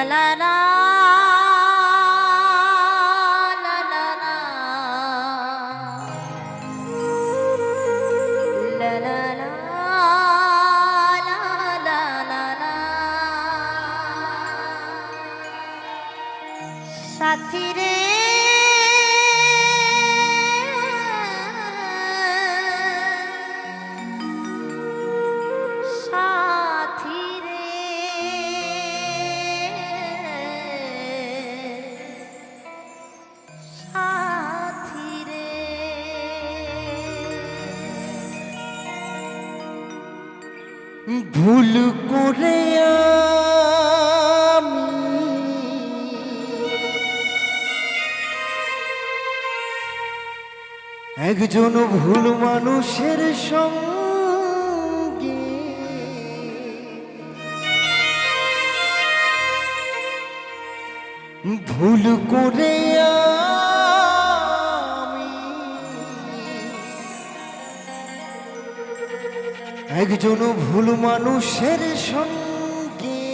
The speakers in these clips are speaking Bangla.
la la la la la la la la la la la সাথী রে সাথী রে সাথী রে ভুল করে একজন ভুল মানুষের সঙ্গে ভুল করে আমি একজন ভুল মানুষের সঙ্গে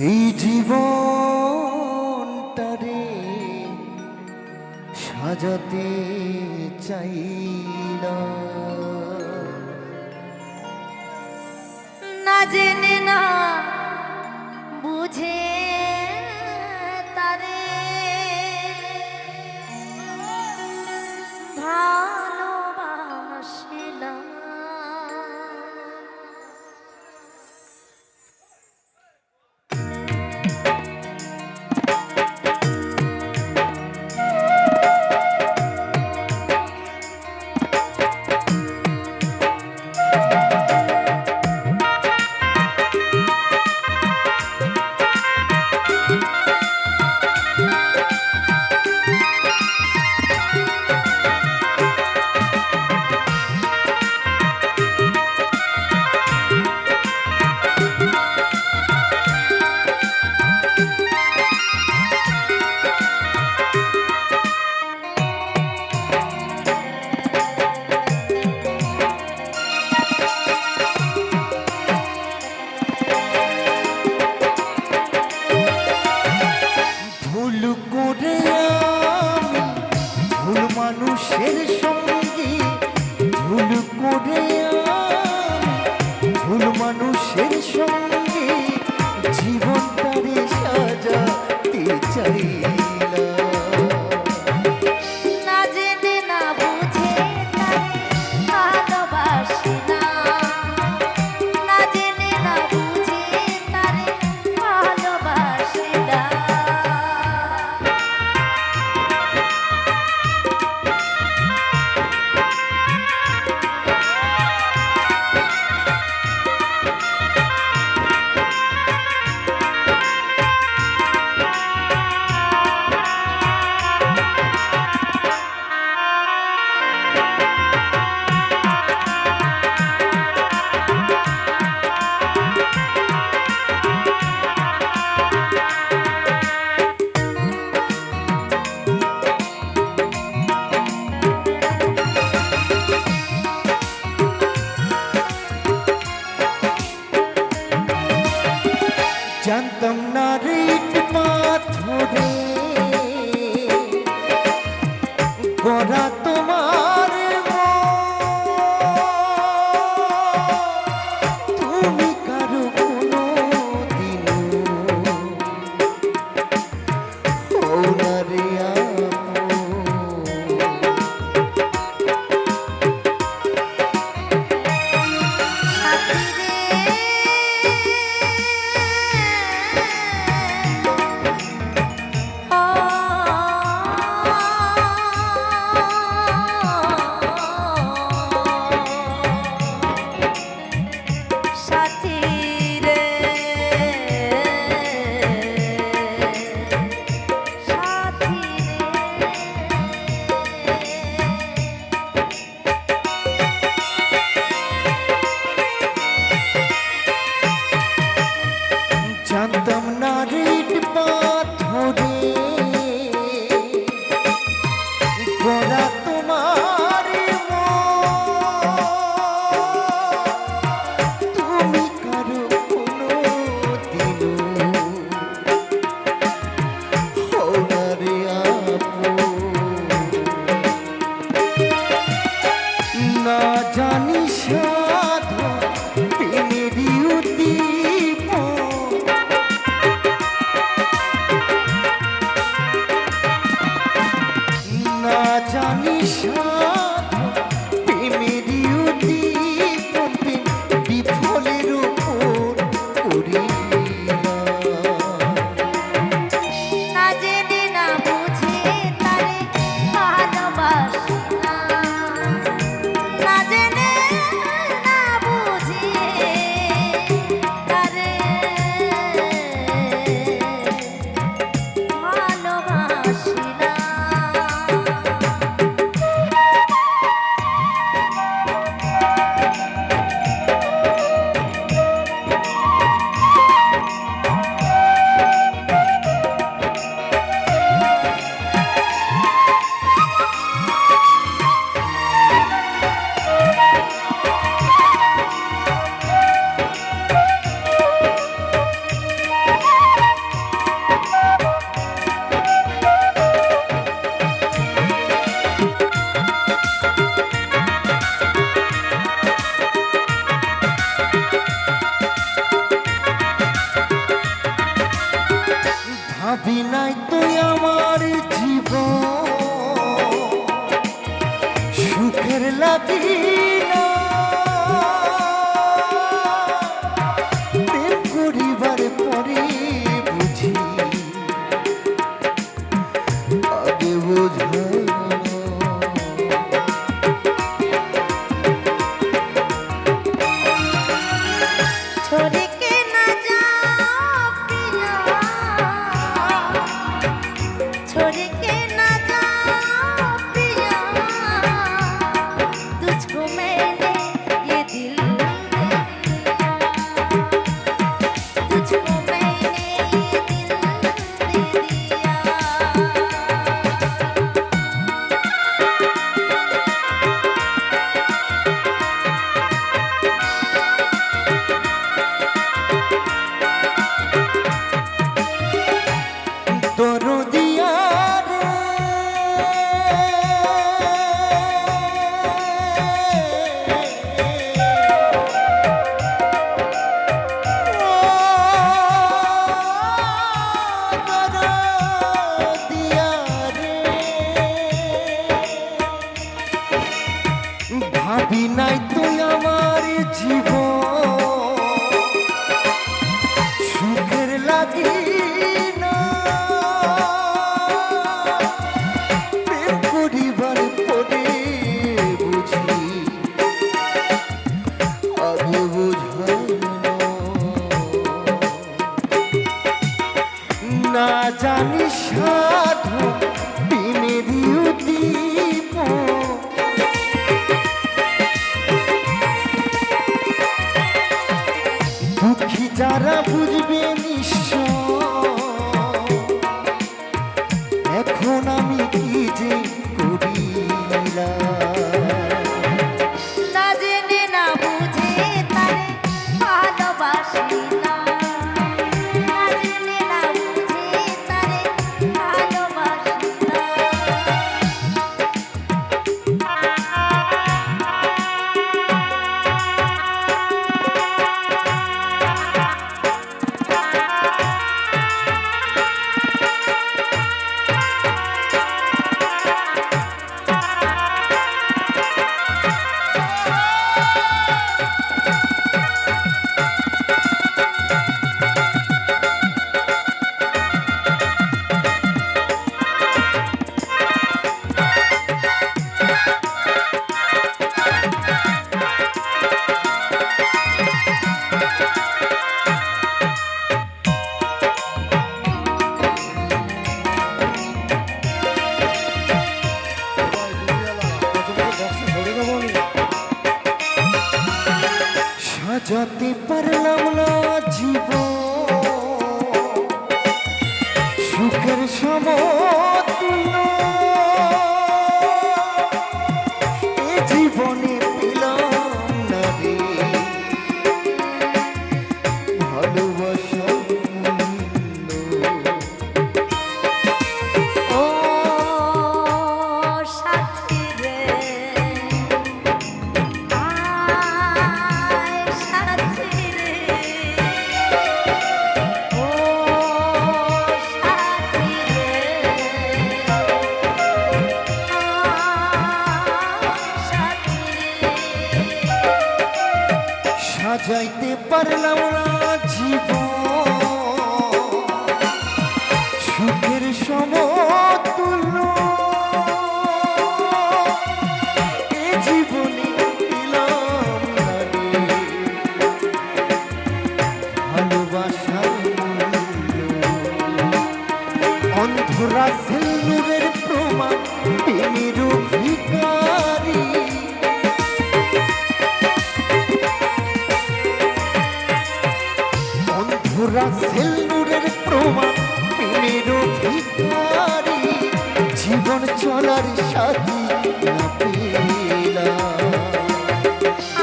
এই জীবনটারে সাজাতে চাইলাম না জেনে না বুঝে তারে ভালোবাসিলাম মানুষের সঙ্গে ভুল করে ভুল মানুষের সঙ্গে জীবনটারে সাজাতে চাইলাম না জেনে না বুঝে তারে ভালোবাসি না না জেনে না বুঝে তারে ভালোবাসি না জানতাম না রেট পাথরে গড়া তোমার তুমি কারো কোনো দিন ওনারে জানতাম না রেট পাথরে গড়া তোমার তুমি কারো কোনো বিনাই তুই আমার জীবন সুখের লাগি না প্রেম করিবার পরে বুঝি আগে বোঝা छोड़ के ना जा पिया, छोड़ के ना जा पिया, तुझको मैंने ये दिल दे दिया, तुझको मैंने ये दिल दे दिया। দরদিয়া রে দরদিয়া রে ভাবি নাই তুই আমার জীবন সুখের লাগি না প্রেম করিবার পরে বুঝি আগে বুঝানো না জানি সাধু প্রেমেরই উদ্দীপ দুঃখী যারা বুঝবে নিশ্চয় এখন আমি কি যে করিলাম না জেনে না বুঝে তারে ভালোবাসি না, না জেনে না বুঝে তারে ভালোবাসি না। সাজাতে পারলাম না জীবন সুখের সমতুল্য এ জীবনে পেলাম না রে ভালোবাসা ও সাথী রে, আয় সাথী রে, ও সাথী রে, সাথী রে। সাজাইতে পারলাম না জীবন সুখের সমতুল্য এ জীবনে পেলাম না রে ভালোবাসার মূল্য। অন্ধরা সেলুরের প্রমাণ প্রেমের ভিখারি অন্ধরা সেলুরের প্রমাণ প্রেমের ভিখারি জীবন চলার সাথী না পেলাম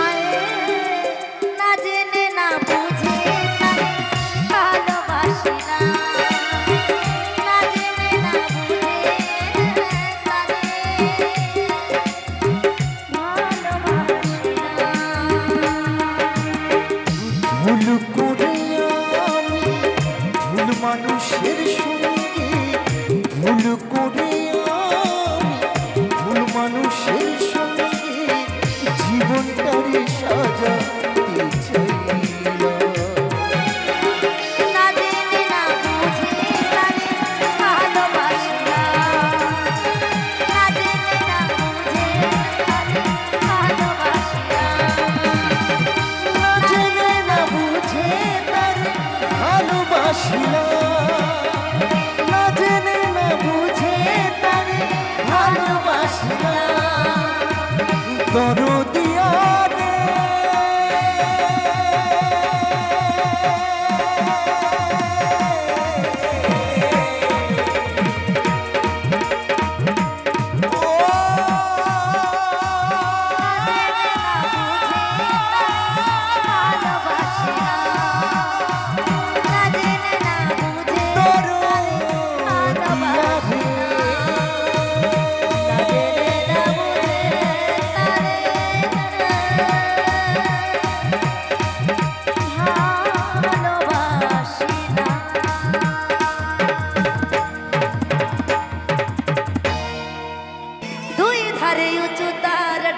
আয়ে না জেনে না বুঝে তারে ভালোবাসি না, না জেনে না বুঝে তারে ভালোবাসি না। ভুল করে আমি ভুল মানুষের সঙ্গে ভালোবাসিলাম না জেনে না বুঝে তারে ভালোবাসিলাম দরদিয়া রে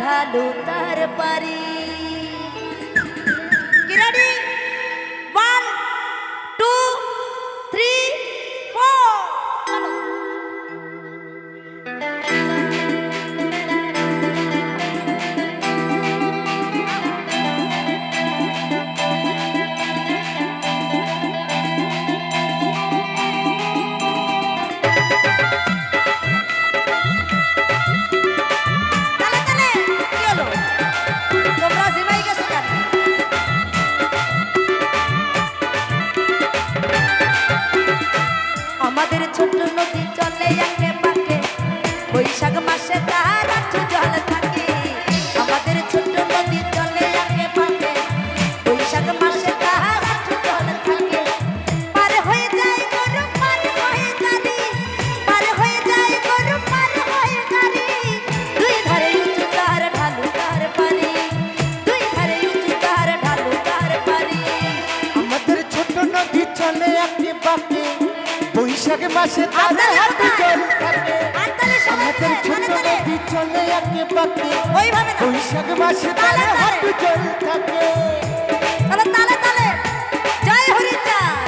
ঢালু তার পারি কি রেডি 1 2 3 4 চলো আমাদের ছোট নদী চলে আঁকে পাকে বৈশাখ মাসে তার আঁচু জল থাকে আমাদের ছোট নদী চলে আঁকে পাকে বৈশাখ মাসে তার আঁচু জল থাকে পার হয়ে যায় গরু পার হয়ে গাড়ি পার হয়ে যায় গরু পার হয়ে গাড়ি দুই ধারে উঁচু তার ঢালু তার পারি দুই ধারে উঁচু তার ঢালু তার পারি আমাদের ছোট নদী চলে আঁকে পাকে বৈশাখ মাসে তারে হাঁটু জল থাকে আমাদের ছোট নদী চলে আঁকে পাকে বৈশাখ মাসে তারে হাঁটু জল থাকে তাহলে তালে তালে জয় হরিচাঁদ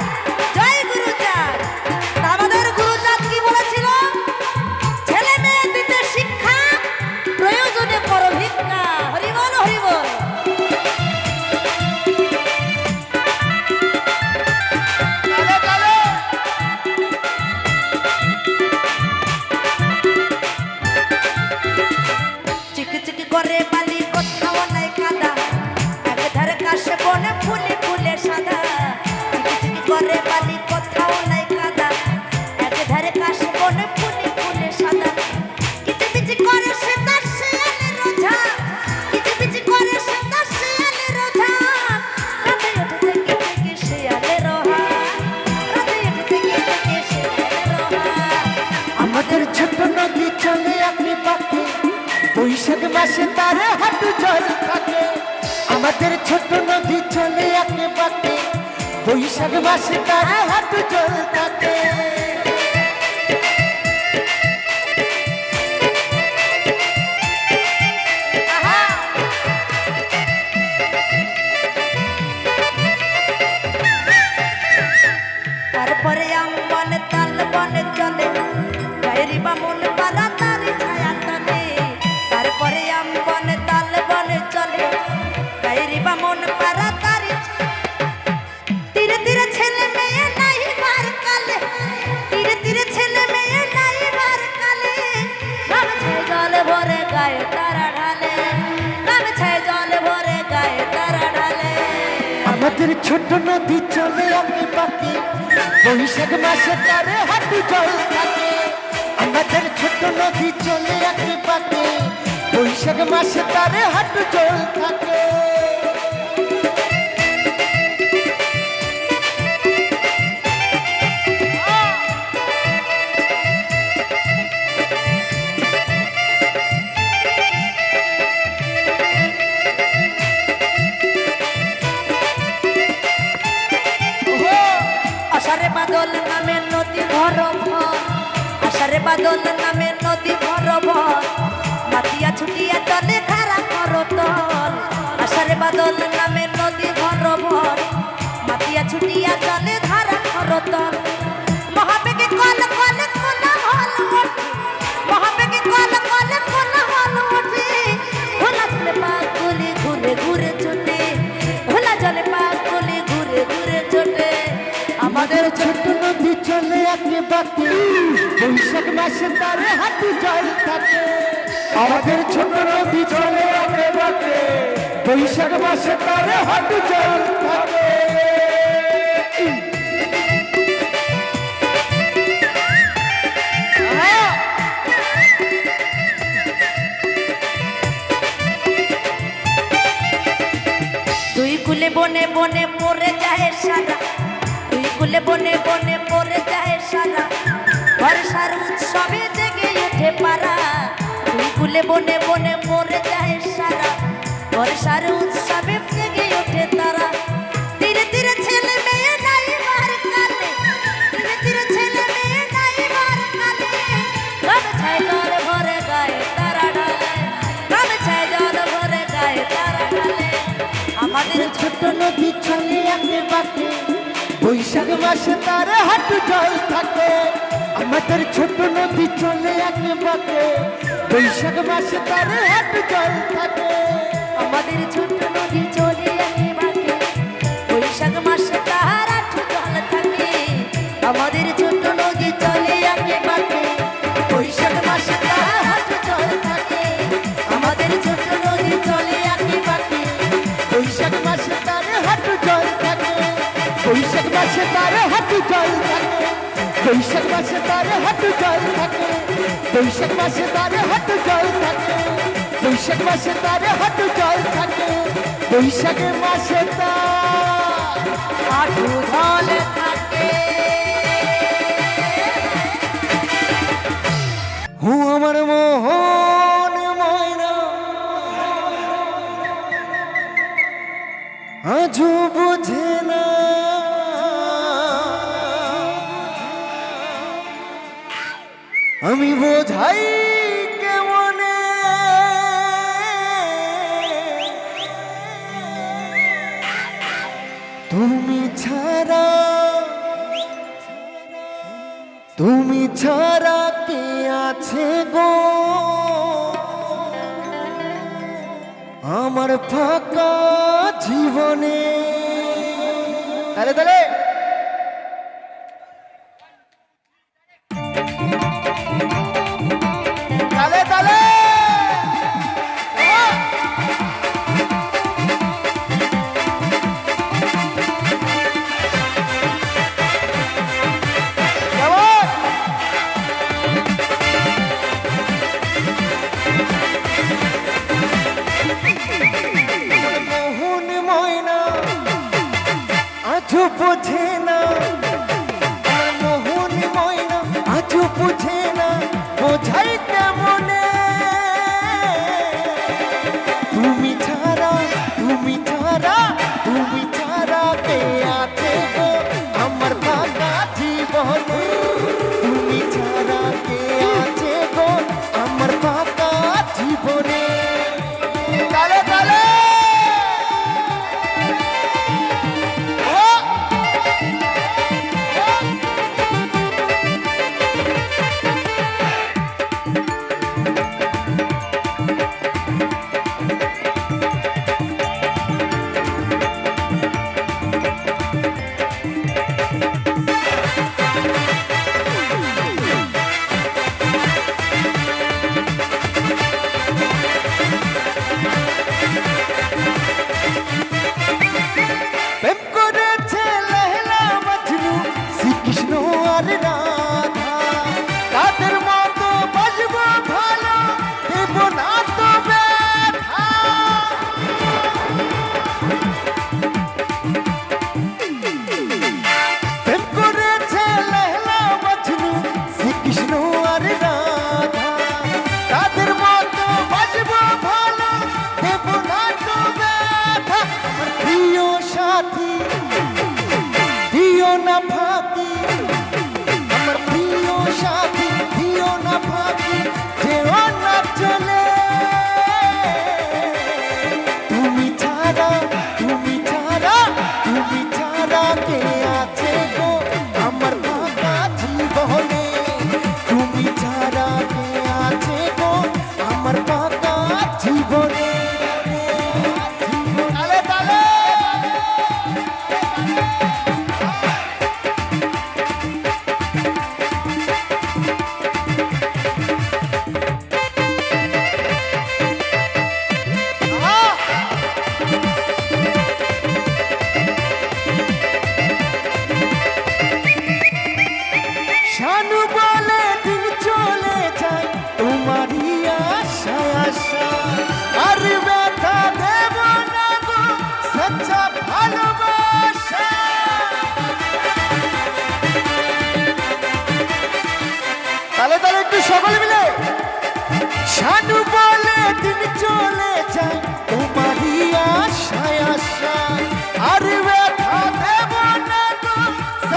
জয় গুরুচাঁদ আমাদের গুরুচাঁদ কি বলেছিল ছেলে মেয়ে দিতে শিক্ষা প্রয়োজনে করো ভিক্ষা হরি বল হরি বল করে বালি কোথাও নাই কাদা এক ধারে কাশে বনে ফুলে ফুলে সাদা চিকি করে বালি কোথাও নাই কাদা এক ধারে কাশে বনে ফুলে ফুলে সাদা কিচি বিচি করে সে তার শিয়ালে রোজা কিচি বিচি করে সে তার শিয়ালে রোজা রাতে উঠে থেকে থেকে শিয়ালে রোহা রাতে উঠে থেকে থেকে শিয়ালে রোহা আমাদের ছোট নদী চলে আঁকে পাকে বৈশাখ মাসে তারে হাঁটু জল থাকে আমাদের ছোট নদী চলে আঁকে পাকে বৈশাখ মাসে তারে হাঁটু জল থাকে তারপরে আম বনে তাল বনে চলে গায়েরি বামুন পারা তারি ছায়া তলে তারপরে আম বনে তাল বনে চলে গায়েরি বামুন পারা তারি ধীরে ধীরে ছেলে মেয়ে নাই বার কালে ধীরে ধীরে ছেলে মেয়ে নাই বার কালে গামছায় জল ভরে গায়ে তারা ঢালে গামছায় জল ভরে গায়ে তারা ঢালে আমাদের ছোট নদী চলে আঁকে পাকে বৈশাখ মাসে তারে হাঁটু জল থাকে আমাদের ছোট নদী চলে আঁকে পাকে বৈশাখ মাসে তারে হাঁটু জল থাকে আষাঢ়ে বাদল নামে নদী ভর ভর আষাঢ়ে বাদল নামে নদী ভর ভর মাতিয়া ছুটিয়া চলে ধারা করতল আষাঢ়ে বাদল নামে নদী ভর ভর মাতিয়া ছুটিয়া চলে ধারা করতল মহাবেগে কল কল কোলা হল ওঠে মহাবেগে কল কল কোলা হল ওঠে ভোলা জলে পাগুলি ঘুরে ঘুরে ছোটে ভোলা জলে পাগুলি ঘুরে ঘুরে ছোটে আমাদের ছোট নদী চলে আঁকে বাঁকে, বৈশাখ মাসে তারে হাঁটু জল থাকে। আমাদের ছোট নদী চলে আঁকে বাঁকে, বৈশাখ মাসে তারে হাঁটু জল থাকে। দুই কুলে বনে বনে পড়ে যায় সারা, দুই কুলে বনে বনে পড়ে যায় সারা, বর্ষার উৎসবে জেগে উঠে পারা। দুই কুলে বনে বনে পড়ে যায় সারা, বর্ষার উৎসবে জেগে উঠে তারা। ধীরে ধীরে ছেলে মেয়ে নাই মার কালে, ধীরে ধীরে ছেলে মেয়ে নাই মার কালে, গামছায় জল ভরে গায়ে তারা ঢালে, গামছায় জল ভরে গায়ে তারা ঢালে। আমাদের ছোট নদী চলে আঁকে বাঁকে, বৈশাখ মাসে তারে হাঁটু জল থাকে। আমাদের ছোট নদী চলে আঁকে বাঁকে, বৈশাখ মাসে তারে হাঁটু জল থাকে। আমাদের ছোট নদী চলে আঁকে বাঁকে, বৈশাখ মাসে তার হাঁটু জল থাকে। আমাদের ছোট নদী চলে আঁকে বাঁকে, বৈশাখ মাসে তার হাঁটু জল থাকে। আমাদের ছোট নদী চলে আঁকে বাঁকে, বৈশাখ মাসে তারে হাঁটু জল থাকে। বৈশাখ মাসে তারে হাঁটু জল থাকে। বৈশাখ মাসে তারে হাঁটু জল থাকে। বৈশাখ মাসে তারে হাঁটু জল থাকে। বৈশাখ মাসে তারে হাঁটু জল থাকে। বৈশাখ মাসে তার হাঁটু জল থাকে। হুঁ আমার মোহন ময়না আজও বোঝে না, আমি বোঝাই কেমনে তুমি ছাড়া, তুমি ছাড়া কে আছে গো আমার ফাঁকা জীবনে। তাহলে তাহলে তাহলে তাহলে মোহন ময়না আজও বোঝে না, মোহন ময়না আজও বোঝে না, বোঝাই কেমনে তুমি ছাড়া, তুমি ছাড়া, তুমি ছাড়া কে আছে গো আমার ফাঁকা জীবনে। তুমি ছাড়া কে আছে গো আমার ফাঁকা জীবনে। তালে তালে প্রেম করেছে লেহলা মজনু, শ্রীকৃষ্ণ আর রাধা। তাদের মতো বাজবো ভালো, দেব না তো ব্যথা। প্রেম করেছে লেহলা মজনু, শ্রীকৃষ্ণ আর রাধা। তাদের মতো বাজবো ভালো, দেব না তো ব্যথা। আমার প্রিয় সাথী দিও না ফাঁকি, আমার প্রিয় সাথী দিও না ফাঁকি, যেও না চলে তুমি ছাড়া, তুমি ছাড়া, তুমি ছাড়া কে আছে গো আমার ফাঁকা জীবনে। তুমি ছাড়া কে আছে গো আমার ফাঁকা জীবনে। তালে তালে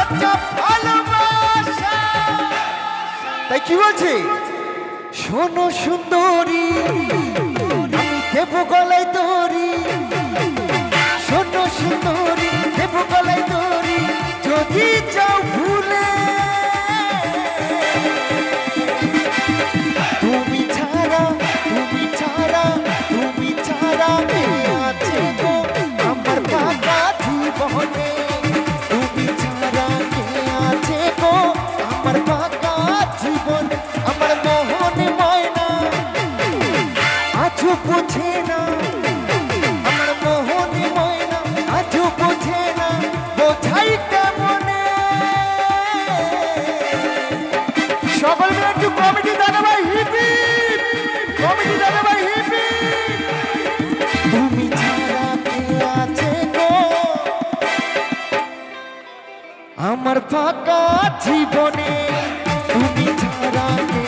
কাঁচা ভালোবাসা। তাই কি বলছে? শোনো সুন্দরী, আমি দেব গলায় দড়ি। শোনো সুন্দরী, দেব গলায় দড়ি, যদি যাও ভুলে। তুমি ছাড়া, তুমি ছাড়া, তুমি ছাড়া কে আছে গো আমার ফাঁকা জীবনে? তুমি ছাড়া কে আছে গো আমার ফাঁকা জীবন? আমার মোহন ময়না আজও বোঝে না, আমার মোহন ময়না আজও বোঝে না, বোঝাই কেমনে? সকল মিলে একটু কমিটি দাদা ভাই হিপি, কমিটি দাদা ভাই হিপি। তুমি ছাড়া কে আছে গো আমার ফাঁকা জীবনে? তুমি ছাড়া কে